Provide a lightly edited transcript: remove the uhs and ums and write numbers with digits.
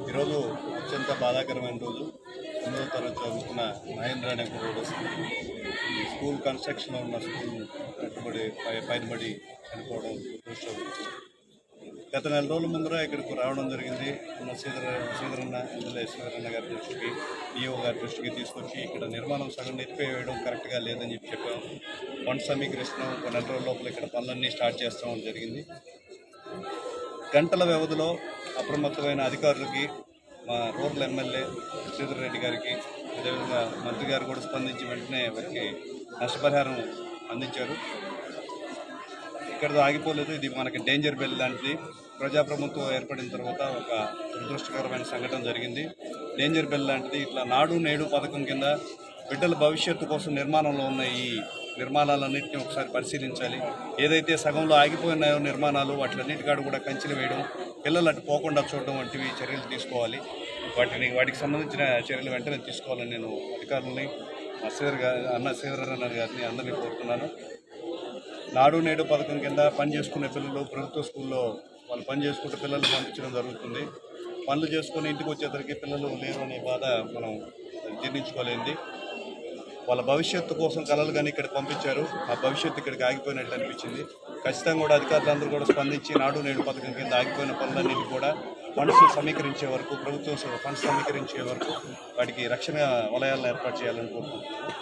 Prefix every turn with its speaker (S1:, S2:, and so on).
S1: ఈరోజు అత్యంత బాధాకరమైన రోజు. 9వ తరగతి చదువుతున్న మహేంద్ర అనే కుర్రోడు స్కూల్ కన్స్ట్రక్షన్లో ఉన్న స్కూల్ పైనబడి చనిపోవడం దురదృష్టం. గత నెల రోజుల ముందర ఇక్కడికి రావడం జరిగింది. మన శ్రీధరన్న ఎమ్మెల్యే శ్రీధరన్న గారి దృష్టికి, ఈఓ గారి దృష్టికి తీసుకొచ్చి ఇక్కడ నిర్మాణం సగం నిలిపివేయడం కరెక్ట్గా లేదని చెప్పాం. ఫండ్ సమీకరిస్తున్నాం, ఒక నెల రోజుల లోపల ఇక్కడ పనులన్నీ స్టార్ట్ చేస్తామని జరిగింది. గంటల వ్యవధిలో అప్రమత్తమైన అధికారులకి, మా రూరల్ ఎమ్మెల్యే శ్రీధర్ రెడ్డి గారికి, అదేవిధంగా మంత్రి గారు కూడా స్పందించి వెంటనే వారికి నష్టపరిహారం అందించారు. ఇక్కడతో ఆగిపోలేదు. ఇది మనకి డేంజర్ బెల్ లాంటిది. ప్రజాప్రభుత్వం ఏర్పడిన తర్వాత ఒక దురదృష్టకరమైన సంఘటన జరిగింది. డేంజర్ బెల్ లాంటిది. ఇట్లా నాడు నేడు పథకం కింద బిడ్డల భవిష్యత్తు కోసం నిర్మాణంలో ఉన్న ఈ నిర్మాణాలన్నింటినీ ఒకసారి పరిశీలించాలి. ఏదైతే సగంలో ఆగిపోయినాయో నిర్మాణాలు, వాటిలన్నిటికాడు కూడా కంచెలు వేయడం, పిల్లలు అటు పోకుండా చూడడం వంటివి చర్యలు తీసుకోవాలి. వాటికి సంబంధించిన చర్యలు వెంటనే తీసుకోవాలని నేను అధికారులని, శ్రీధరన్న గారిని అందరినీ కోరుతున్నాను. నాడు నేడు పథకం కింద పని చేసుకునే పిల్లలు ప్రభుత్వ స్కూల్లో వాళ్ళు పని చేసుకుంటే పిల్లలు పంపించడం జరుగుతుంది. పనులు చేసుకుని ఇంటికి వచ్చేసరికి పిల్లలు లేరు అనే బాధ మనం జీర్ణించుకోలేంది. వాళ్ళ భవిష్యత్తు కోసం కలలు కానీ ఇక్కడ పంపించారు. ఆ భవిష్యత్తు ఇక్కడికి ఆగిపోయినట్లు అనిపించింది. ఖచ్చితంగా కూడా అధికారులందరూ కూడా స్పందించి నాడు నేడు పథకం కింద ఆగిపోయిన పనులన్నింటినీ కూడా ఫండ్స్ సమీకరించే వరకు, ప్రభుత్వం ఫండ్స్ సమీకరించే వరకు వాటికి రక్షణ వలయాలను ఏర్పాటు చేయాలని కోరుకుంటున్నాను.